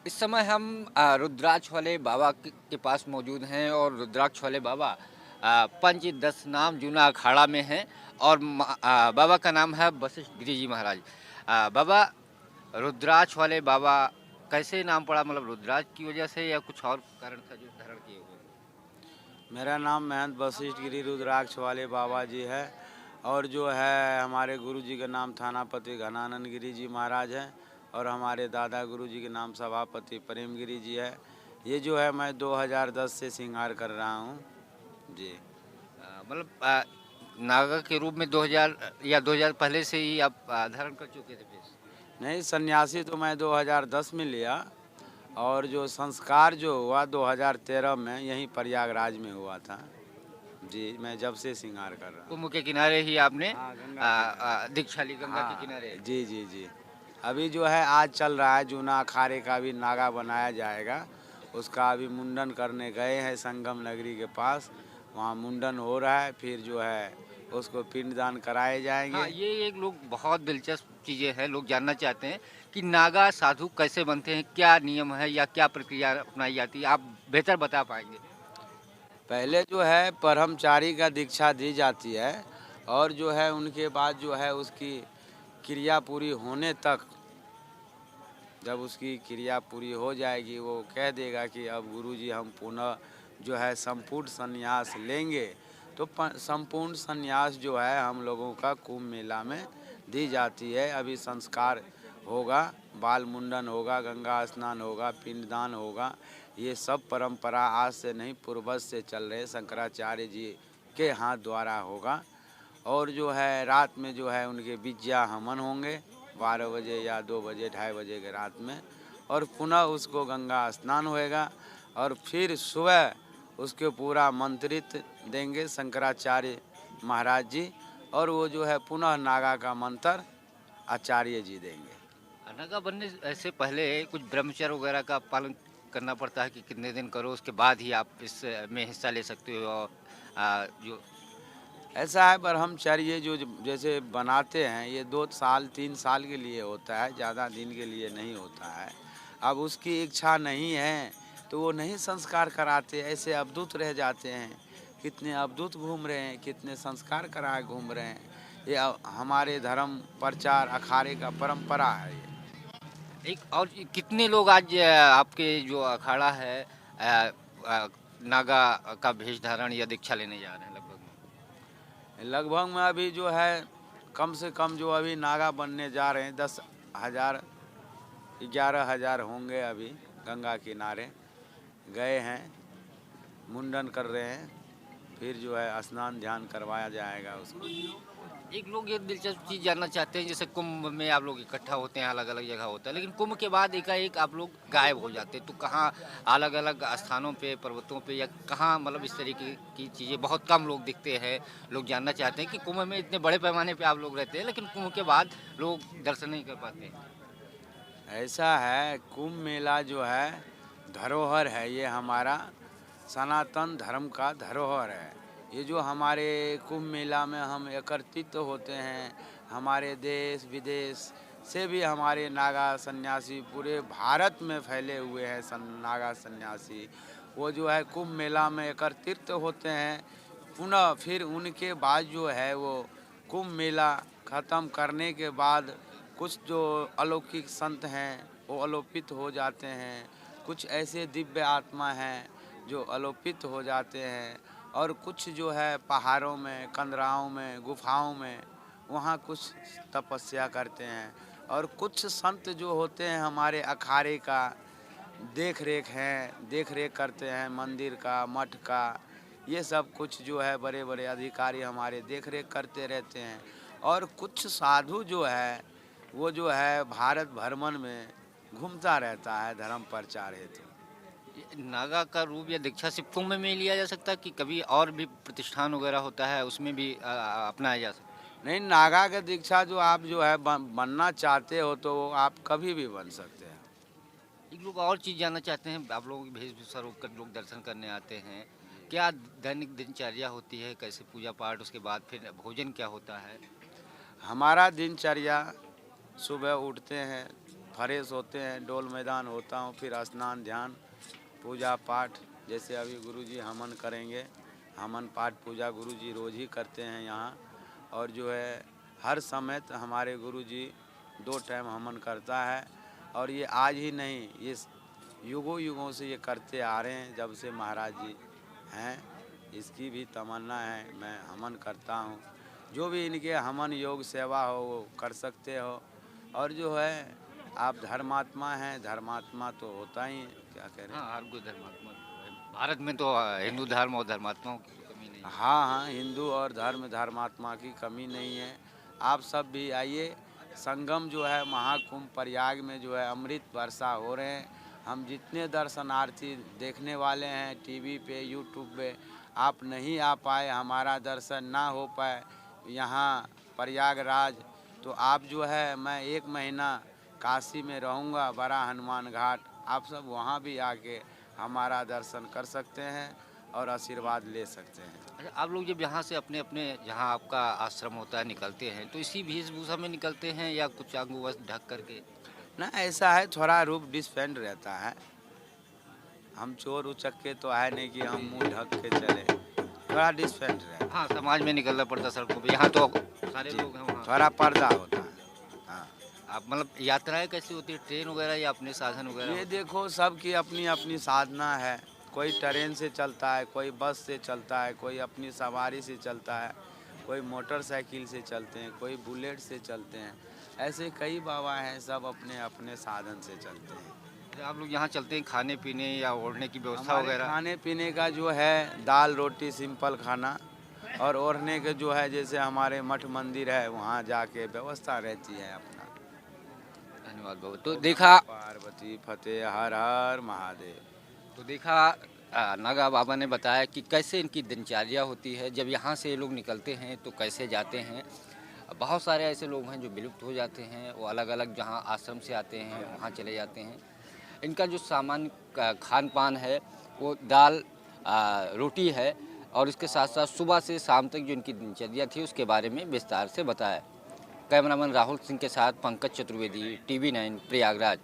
इस समय हम रुद्राक्ष वाले बाबा के पास मौजूद हैं और रुद्राक्ष वाले बाबा पंच 10 नाम जूना अखाड़ा में हैं और बाबा का नाम है वशिष्ठ गिरि जी महाराज। बाबा रुद्राक्ष वाले बाबा कैसे नाम पड़ा, मतलब रुद्राक्ष की वजह से या कुछ और कारण था जो धारण किए हुए? मेरा नाम महंत वशिष्ठ गिरि रुद्राक्ष वाले बाबा जी है। और जो है हमारे गुरु जी का नाम थानापति घनानंद गिरि जी महाराज हैं। और हमारे दादा गुरु जी के नाम सभापति प्रेम गिरि जी है। ये जो है मैं 2010 से श्रृंगार कर रहा हूँ जी। मतलब नागा के रूप में 2000 या 2000 पहले से ही आप धारण कर चुके थे फिर? नहीं, सन्यासी तो मैं 2010 में लिया। और जो संस्कार जो हुआ 2013 में यहीं प्रयागराज में हुआ था जी। मैं जब से श्रृंगार कर रहा हूँ। कुंभ के किनारे ही आपने हाँ, गंगा किनारे। दीक्षा ली, गंगा के हाँ, किनारे। जी जी जी। अभी जो है आज चल रहा है जूना अखाड़े का भी नागा बनाया जाएगा। उसका अभी मुंडन करने गए हैं संगम नगरी के पास। वहाँ मुंडन हो रहा है, फिर जो है उसको पिंडदान कराए हाँ, जाएंगे। ये एक लोग बहुत दिलचस्प चीज़ें हैं, लोग जानना चाहते हैं कि नागा साधु कैसे बनते हैं, क्या नियम है या क्या प्रक्रिया अपनाई जाती है, आप बेहतर बता पाएंगे? पहले जो है ब्रह्मचारी का दीक्षा दी जाती है। और जो है उनके बाद जो है उसकी क्रिया पूरी होने तक, जब उसकी क्रिया पूरी हो जाएगी वो कह देगा कि अब गुरुजी हम पुनः जो है संपूर्ण संन्यास लेंगे। तो संपूर्ण संन्यास जो है हम लोगों का कुंभ मेला में दी जाती है। अभी संस्कार होगा, बाल मुंडन होगा, गंगा स्नान होगा, पिंडदान होगा। ये सब परंपरा आज से नहीं पूर्वज से चल रहे शंकराचार्य जी के हाथ द्वारा होगा। और जो है रात में जो है उनके विद्या हवन होंगे 12 बजे या 2 बजे 2:30 बजे के रात में। और पुनः उसको गंगा स्नान होएगा। और फिर सुबह उसके पूरा मंत्रित देंगे शंकराचार्य महाराज जी। और वो जो है पुनः नागा का मंत्र आचार्य जी देंगे। नागा बनने से पहले कुछ ब्रह्मचर्य वगैरह का पालन करना पड़ता है कि कितने दिन करो उसके बाद ही आप इस में हिस्सा ले सकते हो, और जो ऐसा है ब्रह्मचर्य जो जैसे बनाते हैं ये 2 साल 3 साल के लिए होता है, ज़्यादा दिन के लिए नहीं होता है। अब उसकी इच्छा नहीं है तो वो नहीं संस्कार कराते, ऐसे अवधूत रह जाते हैं। कितने अवधूत घूम रहे हैं, कितने संस्कार कराए घूम रहे हैं। ये हमारे धर्म प्रचार अखाड़े का परंपरा है ये। एक और कितने लोग आज आपके जो अखाड़ा है नागा का भेष धारण या दीक्षा लेने जा रहे हैं लगभग में? लगभग में अभी जो है कम से कम जो अभी नागा बनने जा रहे हैं 10,000 11,000 होंगे। अभी गंगा किनारे गए हैं, मुंडन कर रहे हैं। फिर जो है स्नान ध्यान करवाया जाएगा उसको। एक लोग ये दिलचस्प चीज़ जानना चाहते हैं, जैसे कुंभ में आप लोग इकट्ठा होते हैं, अलग अलग जगह होता है, लेकिन कुंभ के बाद एकाएक आप लोग गायब हो जाते हैं, तो कहाँ अलग अलग स्थानों पे, पर्वतों पे, या कहाँ, मतलब इस तरीके की चीज़ें बहुत कम लोग दिखते हैं। लोग जानना चाहते हैं कि कुंभ में इतने बड़े पैमाने पे आप लोग रहते हैं, लेकिन कुंभ के बाद लोग दर्शन नहीं कर पाते। ऐसा है, कुंभ मेला जो है धरोहर है, ये हमारा सनातन धर्म का धरोहर है। ये जो हमारे कुंभ मेला में हम एकत्रित होते हैं, हमारे देश विदेश से भी हमारे नागा सन्यासी पूरे भारत में फैले हुए हैं। नागा सन्यासी वो जो है कुंभ मेला में एकत्रित होते हैं। पुनः फिर उनके बाद जो है वो कुंभ मेला ख़त्म करने के बाद कुछ जो अलौकिक संत हैं वो अलोपित हो जाते हैं। कुछ ऐसे दिव्य आत्मा हैं जो अलोपित हो जाते हैं। और कुछ जो है पहाड़ों में, कंदराओं में, गुफाओं में वहाँ कुछ तपस्या करते हैं। और कुछ संत जो होते हैं हमारे अखाड़े का देख रेख करते हैं, मंदिर का, मठ का। ये सब कुछ जो है बड़े बड़े अधिकारी हमारे देख रेख करते रहते हैं। और कुछ साधु जो है वो जो है भारत भ्रमण में घूमता रहता है धर्म प्रचार हेतु। ये नागा का रूप या दीक्षा सिर्फ कुंभ में ही लिया जा सकता है कि कभी और भी प्रतिष्ठान वगैरह होता है उसमें भी अपनाया जा सकता है? नहीं, नागा का दीक्षा जो आप जो है बनना चाहते हो तो आप कभी भी बन सकते हैं। एक लोग और चीज़ जानना चाहते हैं, आप लोगों की वेशभूषा रोक कर लोग दर्शन करने आते हैं, क्या दैनिक दिनचर्या होती है, कैसे पूजा पाठ, उसके बाद फिर भोजन क्या होता है? हमारा दिनचर्या सुबह उठते हैं, फ्रेश होते हैं, डोल मैदान होता हूँ, फिर स्नान ध्यान पूजा पाठ, जैसे अभी गुरुजी हवन करेंगे, हवन पाठ पूजा गुरुजी रोज़ ही करते हैं यहाँ। और जो है हर समय हमारे गुरुजी 2 टाइम हवन करता है। और ये आज ही नहीं, ये युगों युगों से ये करते आ रहे हैं, जब से महाराज जी हैं। इसकी भी तमन्ना है, मैं हवन करता हूँ। जो भी इनके हवन योग सेवा हो वो कर सकते हो। और जो है आप धर्मात्मा हैं, धर्मात्मा तो होता ही है, क्या कह रहे हैं। हाँ, हर कोई धर्मात्मा है। भारत में तो हिंदू धर्म और धर्मात्माओं की तो कमी नहीं है। हाँ हाँ, हिंदू और धर्मात्मा की कमी नहीं है। आप सब भी आइए। संगम जो है महाकुंभ प्रयाग में जो है अमृत वर्षा हो रहे हैं। हम जितने दर्शनार्थी देखने वाले हैं टीवी पे यूट्यूब पे, आप नहीं आ पाए, हमारा दर्शन ना हो पाए यहाँ प्रयागराज, तो आप जो है मैं 1 महीना काशी में रहूँगा, बड़ा हनुमान घाट, आप सब वहाँ भी आके हमारा दर्शन कर सकते हैं और आशीर्वाद ले सकते हैं। अच्छा, आप लोग जब यहाँ से अपने अपने जहाँ आपका आश्रम होता है निकलते हैं, तो इसी वेशभूषा में निकलते हैं या कुछ अंग वस्त्र ढक करके? ना ऐसा है, थोड़ा रूप डिफरेंट रहता है। हम चोर उचक्के तो है नहीं कि हम मुंह ढक के चले, थोड़ा डिफरेंट रहता है। हाँ, समाज में निकलना पड़ता सड़कों पे। यहाँ तो सारे जी, लोग हैं वहाँ। थोड़ा पर्दा होता है। हाँ, आप मतलब यात्राएं कैसी होती है, ट्रेन वगैरह या अपने साधन वगैरह? ये देखो सबकी अपनी अपनी साधना है। कोई ट्रेन से चलता है, कोई बस से चलता है, कोई अपनी सवारी से चलता है, कोई मोटरसाइकिल से चलते हैं, कोई बुलेट से चलते हैं। ऐसे कई बाबा हैं, सब अपने अपने साधन से चलते हैं। अच्छा, आप लोग यहाँ चलते हैं खाने पीने या ओढ़ने की व्यवस्था हमारे वगैरह? खाने पीने का जो है दाल रोटी सिंपल खाना, और ओढ़ने के जो है जैसे हमारे मठ मंदिर है वहाँ जाके व्यवस्था रहती है अपना। धन्यवाद बाबू। तो देखा पार्वती फतेह हर हर महादेव। तो देखा नागा बाबा ने बताया कि कैसे इनकी दिनचर्या होती है, जब यहाँ से ये लोग निकलते हैं तो कैसे जाते हैं। बहुत सारे ऐसे लोग हैं जो विलुप्त हो जाते हैं, वो अलग अलग जहाँ आश्रम से आते हैं वहाँ चले जाते हैं। इनका जो सामान्य खान पान है वो दाल रोटी है, और इसके साथ साथ सुबह से शाम तक जो इनकी दिनचर्या थी उसके बारे में विस्तार से बताया। कैमरामैन राहुल सिंह के साथ पंकज चतुर्वेदी, TV9 प्रयागराज।